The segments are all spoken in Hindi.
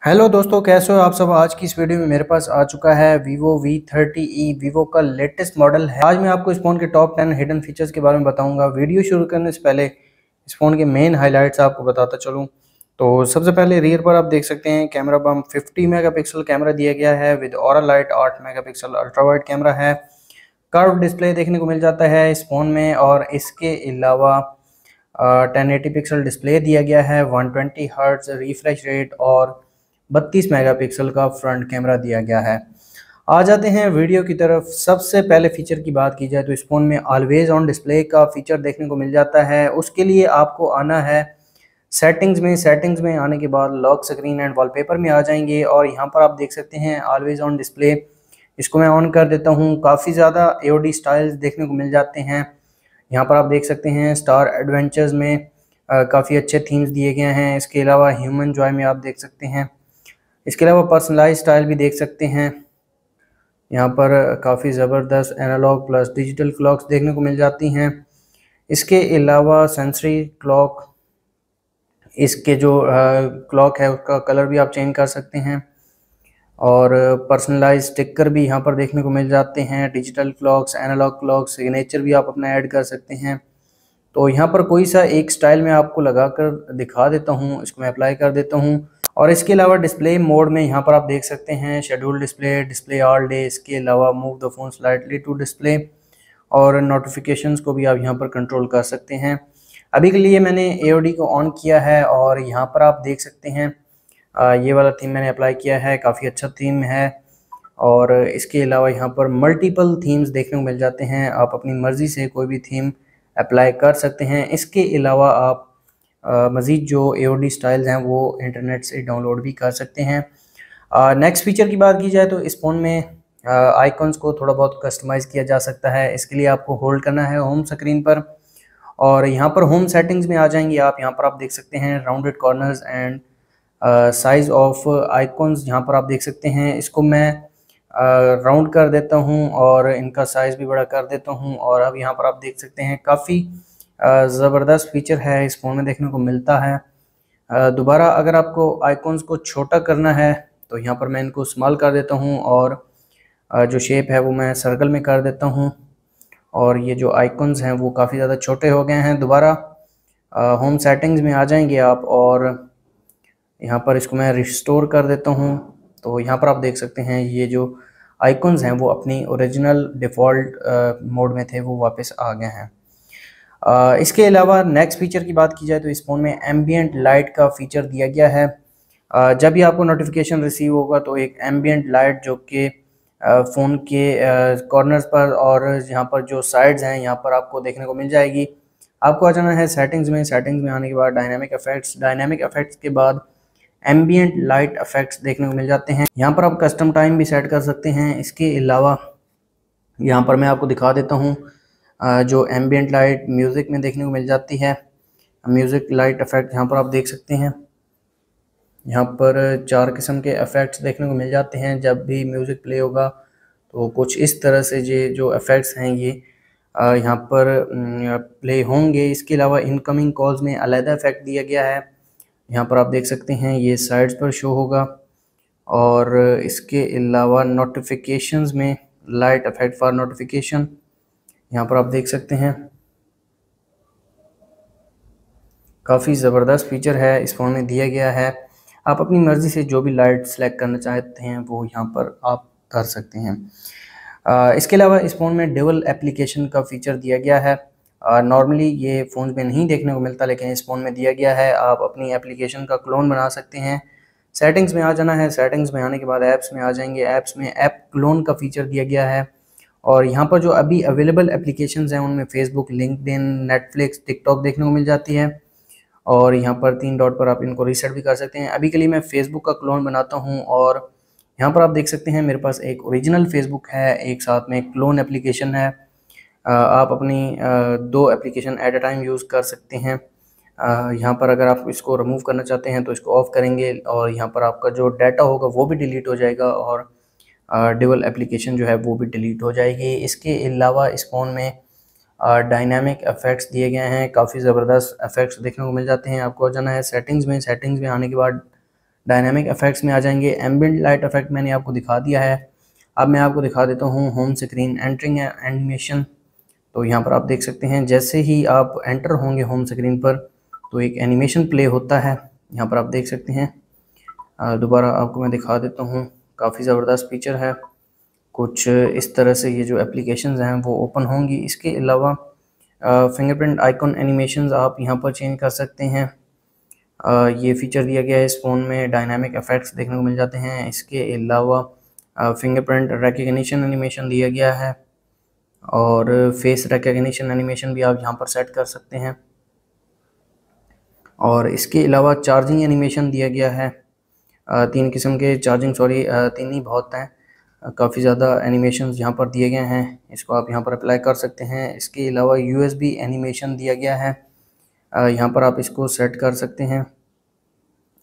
हेलो दोस्तों, कैसे हो आप सब। आज की इस वीडियो में मेरे पास आ चुका है Vivo V30e। वीवो का लेटेस्ट मॉडल है। आज मैं आपको इस फ़ोन के टॉप 10 हिडन फीचर्स के बारे में बताऊंगा। वीडियो शुरू करने से पहले इस फ़ोन के मेन हाइलाइट्स आपको बताता चलूं। तो सबसे पहले रियर पर आप देख सकते हैं कैमरा बम 50 मेगापिक्सल कैमरा दिया गया है with aura light 8 megapixel ultra wide camera है। कर्व डिस्प्ले देखने को मिल जाता है इस फ़ोन में, और इसके अलावा 1080 पिक्सल डिस्प्ले दिया गया है, 120 हर्ट्ज रिफ्रेश रेट और 32 मेगापिक्सल का फ्रंट कैमरा दिया गया है। आ जाते हैं वीडियो की तरफ। सबसे पहले फीचर की बात की जाए तो इस फ़ोन में ऑलवेज ऑन डिस्प्ले का फीचर देखने को मिल जाता है। उसके लिए आपको आना है सेटिंग्स में आने के बाद लॉक स्क्रीन एंड वॉलपेपर में आ जाएंगे, और यहाँ पर आप देख सकते हैं ऑलवेज ऑन डिस्प्ले। इसको मैं ऑन कर देता हूँ। काफ़ी ज़्यादा एओडी स्टाइल्स देखने को मिल जाते हैं। यहाँ पर आप देख सकते हैं स्टार एडवेंचर्स में काफ़ी अच्छे थीम्स दिए गए हैं। इसके अलावा ह्यूमन जॉय में आप देख सकते हैं। इसके अलावा पर्सनलाइज स्टाइल भी देख सकते हैं। यहाँ पर काफ़ी ज़बरदस्त एनालॉग प्लस डिजिटल क्लॉक्स देखने को मिल जाती हैं। इसके अलावा सेंसरी क्लॉक, इसके जो क्लॉक है उसका कलर भी आप चेंज कर सकते हैं, और पर्सनलाइज स्टिकर भी यहाँ पर देखने को मिल जाते हैं। Digital clocks, analogue clocks, signature भी आप अपना ऐड कर सकते हैं। तो यहाँ पर कोई सा एक स्टाइल में आपको लगा कर दिखा देता हूँ, इसको मैं अप्लाई कर देता हूँ। और इसके अलावा डिस्प्ले मोड में यहाँ पर आप देख सकते हैं schedule display, display all day, इसके अलावा move the phone slightly to display, और नोटिफिकेशंस को भी आप यहाँ पर कंट्रोल कर सकते हैं। अभी के लिए मैंने एओडी को ऑन किया है, और यहाँ पर आप देख सकते हैं ये वाला थीम मैंने अप्लाई किया है। काफ़ी अच्छा थीम है, और इसके अलावा यहाँ पर मल्टीपल थीम्स देखने को मिल जाते हैं। आप अपनी मर्ज़ी से कोई भी थीम अप्लाई कर सकते हैं। इसके अलावा आप मज़ीद जो एओडी स्टाइल्स हैं वो इंटरनेट से डाउनलोड भी कर सकते हैं। नेक्स्ट फीचर की बात की जाए तो इस फ़ोन में आइकॉन्स को थोड़ा बहुत कस्टमाइज़ किया जा सकता है। इसके लिए आपको होल्ड करना है होम स्क्रीन पर, और यहाँ पर होम सेटिंग्स में आ जाएंगे आप। यहाँ पर आप देख सकते हैं rounded corners and size of icons, यहाँ पर आप देख सकते हैं। इसको मैं राउंड कर देता हूँ और इनका साइज़ भी बड़ा कर देता हूँ, और अब यहाँ पर आप देख सकते हैं काफ़ी ज़बरदस्त फीचर है इस फ़ोन में देखने को मिलता है। दोबारा अगर आपको आइकॉन्स को छोटा करना है तो यहाँ पर मैं इनको स्मॉल कर देता हूँ, और जो शेप है वो मैं सर्कल में कर देता हूँ, और ये जो आइकॉन्स हैं वो काफ़ी ज़्यादा छोटे हो गए हैं। दोबारा होम सेटिंग्स में आ जाएंगे आप, और यहाँ पर इसको मैं रिस्टोर कर देता हूँ। तो यहाँ पर आप देख सकते हैं ये जो आइकॉन्स हैं वो अपनी ओरिजिनल डिफ़ॉल्ट मोड में थे, वो वापस आ गए हैं। इसके अलावा नेक्स्ट फीचर की बात की जाए तो इस फ़ोन में एम्बियंट लाइट का फीचर दिया गया है। जब भी आपको नोटिफिकेशन रिसीव होगा तो एक एम्बियंट लाइट जो कि फ़ोन के कॉर्नर्स पर और यहाँ पर जो साइड्स हैं यहाँ पर आपको देखने को मिल जाएगी। आपको आ जाना है सेटिंग्स में आने के बाद डायनामिक इफेक्ट्स के बाद एम्बियंट लाइट इफेक्ट्स देखने को मिल जाते हैं। यहाँ पर आप कस्टम टाइम भी सेट कर सकते हैं। इसके अलावा यहाँ पर मैं आपको दिखा देता हूँ जो एम्बियंट लाइट म्यूज़िक में देखने को मिल जाती है। म्यूज़िक लाइट इफेक्ट यहाँ पर आप देख सकते हैं। यहाँ पर 4 किस्म के इफ़ेक्ट्स देखने को मिल जाते हैं। जब भी म्यूज़िक प्ले होगा तो कुछ इस तरह से ये जो इफ़ेक्ट्स हैं ये यहाँ पर प्ले होंगे। इसके अलावा इनकमिंग कॉल्स में अलग इफ़ेक्ट दिया गया है। यहाँ पर आप देख सकते हैं ये साइड्स पर शो होगा, और इसके अलावा नोटिफिकेशंस में लाइट इफेक्ट फॉर नोटिफिकेशन यहाँ पर आप देख सकते हैं। काफ़ी ज़बरदस्त फीचर है इस फ़ोन में दिया गया है। आप अपनी मर्ज़ी से जो भी लाइट सेलेक्ट करना चाहते हैं वो यहाँ पर आप कर सकते हैं। इसके अलावा इस फ़ोन में डुअल एप्लीकेशन का फ़ीचर दिया गया है। नॉर्मली ये फ़ोन में नहीं देखने को मिलता, लेकिन इस फ़ोन में दिया गया है। आप अपनी एप्लीकेशन का क्लोन बना सकते हैं। सेटिंग्स में आ जाना है। सेटिंग्स में आने के बाद ऐप्स में आ जाएंगे। ऐप्स में ऐप क्लोन का फ़ीचर दिया गया है, और यहाँ पर जो अभी अवेलेबल एप्लीकेशंस हैं उनमें फेसबुक, लिंक्डइन, नेटफ्लिक्स, टिकटॉक देखने को मिल जाती है, और यहाँ पर 3 डॉट पर आप इनको रीसेट भी कर सकते हैं। अभी के लिए मैं फ़ेसबुक का क्लोन बनाता हूँ, और यहाँ पर आप देख सकते हैं मेरे पास एक ओरिजिनल फ़ेसबुक है, एक साथ में एक क्लोन एप्लीकेशन है। आप अपनी 2 application at a time use कर सकते हैं। यहाँ पर अगर आप इसको रिमूव करना चाहते हैं तो इसको ऑफ़ करेंगे, और यहाँ पर आपका जो डाटा होगा वो भी डिलीट हो जाएगा, और डुअल एप्लीकेशन जो है वो भी डिलीट हो जाएगी। इसके अलावा इस फ़ोन में डायनामिक इफ़ेक्ट्स दिए गए हैं। काफ़ी ज़बरदस्त इफ़ेक्ट्स देखने को मिल जाते हैं। आपको जाना है सेटिंग्स में आने के बाद डायनामिक इफेक्ट्स में आ जाएंगे। एम्बिएंट लाइट इफेक्ट मैंने आपको दिखा दिया है। अब मैं आपको दिखा देता हूँ होम स्क्रीन एंटरिंग एनिमेशन। तो यहाँ पर आप देख सकते हैं जैसे ही आप एंटर होंगे होम स्क्रीन पर तो एक एनिमेशन प्ले होता है, यहाँ पर आप देख सकते हैं। दोबारा आपको मैं दिखा देता हूँ, काफ़ी ज़बरदस्त फीचर है। कुछ इस तरह से ये जो एप्लीकेशंस हैं वो ओपन होंगी। इसके अलावा फिंगरप्रिंट आइकॉन एनिमेशंस आप यहाँ पर चेंज कर सकते हैं। ये फीचर दिया गया है इस फ़ोन में। डायनामिक इफेक्ट्स देखने को मिल जाते हैं। इसके अलावा फिंगरप्रिंट रिकग्निशन एनिमेशन दिया गया है और फेस रिकग्निशन एनिमेशन भी आप यहाँ पर सेट कर सकते हैं। और इसके अलावा चार्जिंग एनिमेशन दिया गया है। तीन किस्म के चार्जिंग, तीन ही बहुत हैं। काफ़ी ज़्यादा एनिमेशंस यहाँ पर दिए गए हैं, इसको आप यहाँ पर अप्लाई कर सकते हैं। इसके अलावा USB एनिमेशन दिया गया है, यहाँ पर आप इसको सेट कर सकते हैं।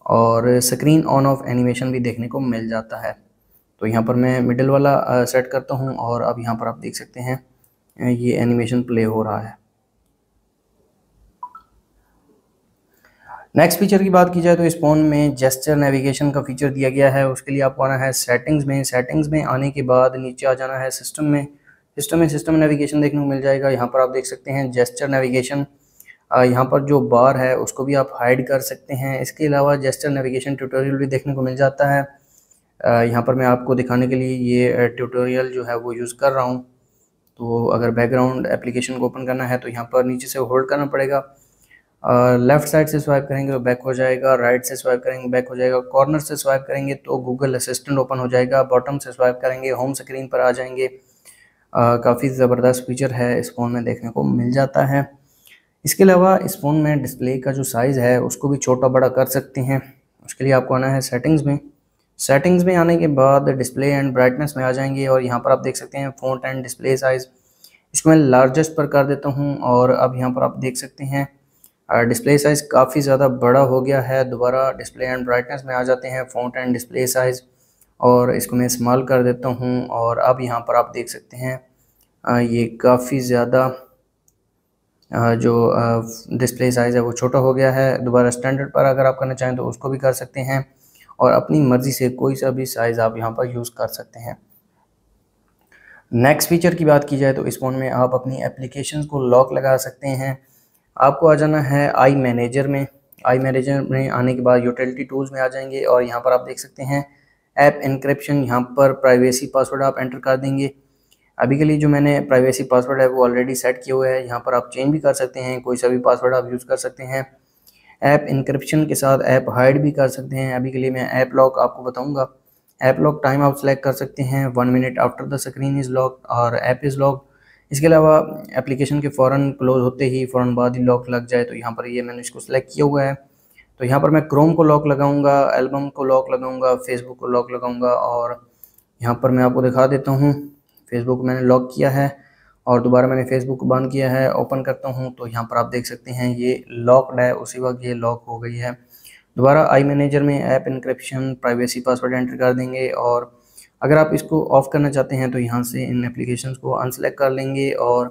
और स्क्रीन ऑन ऑफ एनिमेशन भी देखने को मिल जाता है। तो यहाँ पर मैं मिडिल वाला सेट करता हूँ और अब यहाँ पर आप देख सकते हैं ये एनिमेशन प्ले हो रहा है। नेक्स्ट फीचर की बात की जाए तो इस फ़ोन में जेस्चर नेविगेशन का फीचर दिया गया है। उसके लिए आपको आना है सेटिंग्स में आने के बाद नीचे आ जाना है सिस्टम नेविगेशन देखने को मिल जाएगा। यहाँ पर आप देख सकते हैं जेस्चर नेविगेशन। यहाँ पर जो बार है उसको भी आप हाइड कर सकते हैं। इसके अलावा जेस्चर नेविगेशन ट्यूटोरियल भी देखने को मिल जाता है। यहाँ पर मैं आपको दिखाने के लिए ये ट्यूटोरियल जो है वो यूज़ कर रहा हूँ। तो अगर बैकग्राउंड एप्लीकेशन को ओपन करना है तो यहाँ पर नीचे से होल्ड करना पड़ेगा। लेफ़्ट साइड से स्वाइप करेंगे तो बैक हो जाएगा, राइट से स्वाइप करेंगे बैक हो जाएगा, कॉर्नर से स्वाइप करेंगे तो गूगल असिस्टेंट ओपन हो जाएगा, बॉटम से स्वाइप करेंगे होम स्क्रीन पर आ जाएंगे। काफ़ी ज़बरदस्त फीचर है, इस फ़ोन में देखने को मिल जाता है। इसके अलावा इस फ़ोन में डिस्प्ले का जो साइज़ है उसको भी छोटा बड़ा कर सकते हैं। उसके लिए आपको आना है सेटिंग्स में आने के बाद डिस्प्ले एंड ब्राइटनेस में आ जाएंगे और यहाँ पर आप देख सकते हैं फ़ॉन्ट एंड डिस्प्ले साइज़, इसको मैं लार्जेस्ट पर कर देता हूँ। और अब यहाँ पर आप देख सकते हैं डिस्प्ले साइज़ काफ़ी ज़्यादा बड़ा हो गया है। दोबारा डिस्प्ले एंड ब्राइटनेस में आ जाते हैं फ़ॉन्ट एंड डिस्प्ले साइज़ और इसको मैं इस्तेमाल कर देता हूँ। और अब यहाँ पर आप देख सकते हैं ये काफ़ी ज़्यादा जो डिस्प्ले साइज़ है वो छोटा हो गया है। दोबारा स्टैंडर्ड पर अगर आप करना चाहें तो उसको भी कर सकते हैं और अपनी मर्ज़ी से कोई सा भी साइज़ आप यहाँ पर यूज़ कर सकते हैं। नेक्स्ट फीचर की बात की जाए तो इस फ़ोन में आप अपनी एप्लीकेशंस को लॉक लगा सकते हैं। आपको आ जाना है आई मैनेजर में आने के बाद यूटिलिटी टूल्स में आ जाएंगे और यहाँ पर आप देख सकते हैं ऐप इनक्रिप्शन। यहाँ पर प्राइवेसी पासवर्ड आप एंटर कर देंगे। अभी के लिए जो मैंने प्राइवेसी पासवर्ड है वो ऑलरेडी सेट किया हुआ है, यहाँ पर आप चेंज भी कर सकते हैं, कोई सा भी पासवर्ड आप यूज़ कर सकते हैं। ऐप इनक्रिप्शन के साथ ऐप हाइड भी कर सकते हैं। अभी के लिए मैं ऐप लॉक आपको बताऊंगा। ऐप लॉक टाइम आप सेलेक्ट कर सकते हैं 1 minute after the screen is lock और ऐप इज़ लॉक। इसके अलावा एप्लीकेशन के फ़ौरन क्लोज होते ही फ़ौरन बाद ही लॉक लग जाए तो यहाँ पर ये मैंने इसको सेलेक्ट किया हुआ है। तो यहाँ पर मैं क्रोम को लॉक लगाऊंगा, एल्बम को लॉक लगाऊंगा, फेसबुक को लॉक लगाऊंगा और यहाँ पर मैं आपको दिखा देता हूँ फेसबुक मैंने लॉक किया है और दोबारा मैंने फेसबुक को बंद किया है। ओपन करता हूँ तो यहाँ पर आप देख सकते हैं ये लॉक्ड है, उसी वक्त ये लॉक हो गई है। दोबारा आई मैनेजर में app encryption privacy password enter कर देंगे और अगर आप इसको ऑफ़ करना चाहते हैं तो यहाँ से इन एप्लीकेशंस को अनसेलेक्ट कर लेंगे और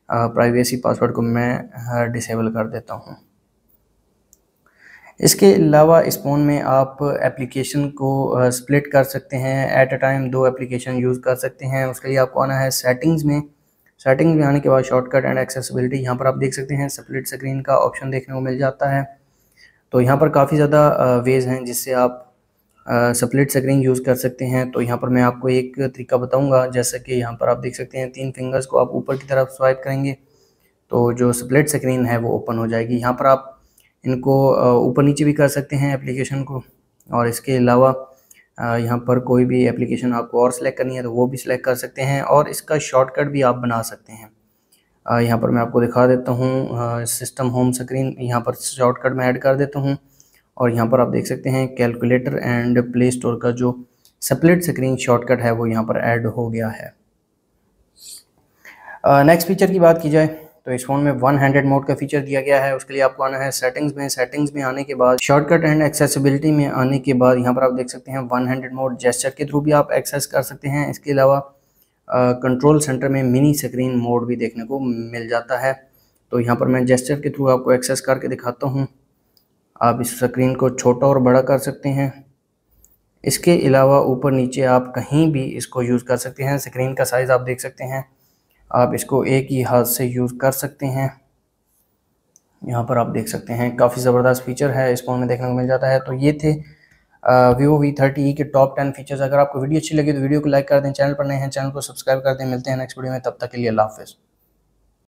प्राइवेसी पासवर्ड को मैं डिसेबल कर देता हूँ। इसके अलावा इस फ़ोन में आप एप्लीकेशन को स्प्लिट कर सकते हैं, at a time 2 application use कर सकते हैं। उसके लिए आपको आना है सेटिंग्स में आने के बाद शॉर्टकट एंड एक्सेसिबिलिटी, यहाँ पर आप देख सकते हैं स्प्लिट स्क्रीन का ऑप्शन देखने को मिल जाता है। तो यहाँ पर काफ़ी ज़्यादा वेज़ हैं जिससे आप स्प्लिट स्क्रीन यूज़ कर सकते हैं। तो यहाँ पर मैं आपको एक तरीका बताऊँगा, जैसे कि यहाँ पर आप देख सकते हैं 3 फिंगर्स को आप ऊपर की तरफ स्वाइप करेंगे तो जो स्प्लिट स्क्रीन है वो ओपन हो जाएगी। यहाँ पर आप इनको ऊपर नीचे भी कर सकते हैं एप्लीकेशन को और इसके अलावा यहाँ पर कोई भी एप्लीकेशन आपको और सिलेक्ट करनी है तो वो भी सिलेक्ट कर सकते हैं और इसका शॉर्टकट भी आप बना सकते हैं। यहाँ पर मैं आपको दिखा देता हूँ सिस्टम होम स्क्रीन, यहाँ पर शॉर्टकट में ऐड कर देता हूँ और यहाँ पर आप देख सकते हैं कैलकुलेटर एंड प्ले स्टोर का जो स्प्लिट स्क्रीन शॉर्टकट है वो यहाँ पर ऐड हो गया है। नेक्स्ट फीचर की बात की जाए तो इस फ़ोन में 1 हैंडेड मोड का फीचर दिया गया है। उसके लिए आपको आना है सेटिंग्स में आने के बाद शॉर्टकट एंड एक्सेसिबिलिटी में आने के बाद यहाँ पर आप देख सकते हैं 1 हैंडेड मोड जेस्चर के थ्रू भी आप एक्सेस कर सकते हैं। इसके अलावा कंट्रोल सेंटर में मिनी स्क्रीन मोड भी देखने को मिल जाता है। तो यहाँ पर मैं जेस्चर के थ्रू आपको एक्सेस करके दिखाता हूँ। आप इस स्क्रीन को छोटा और बड़ा कर सकते हैं। इसके अलावा ऊपर नीचे आप कहीं भी इसको यूज़ कर सकते हैं। स्क्रीन का साइज़ आप देख सकते हैं, आप इसको एक ही हाथ से यूज़ कर सकते हैं। यहाँ पर आप देख सकते हैं काफ़ी ज़बरदस्त फीचर है इस फ़ोन में देखने को मिल जाता है। तो ये थे Vivo V30e के टॉप 10 फीचर्स। अगर आपको वीडियो अच्छी लगी तो वीडियो को लाइक कर दें, चैनल पर नए हैं चैनल को सब्सक्राइब कर दें। मिलते हैं नेक्स्ट वीडियो में, तब तक के लिए अल्लाह हाफ़िज़।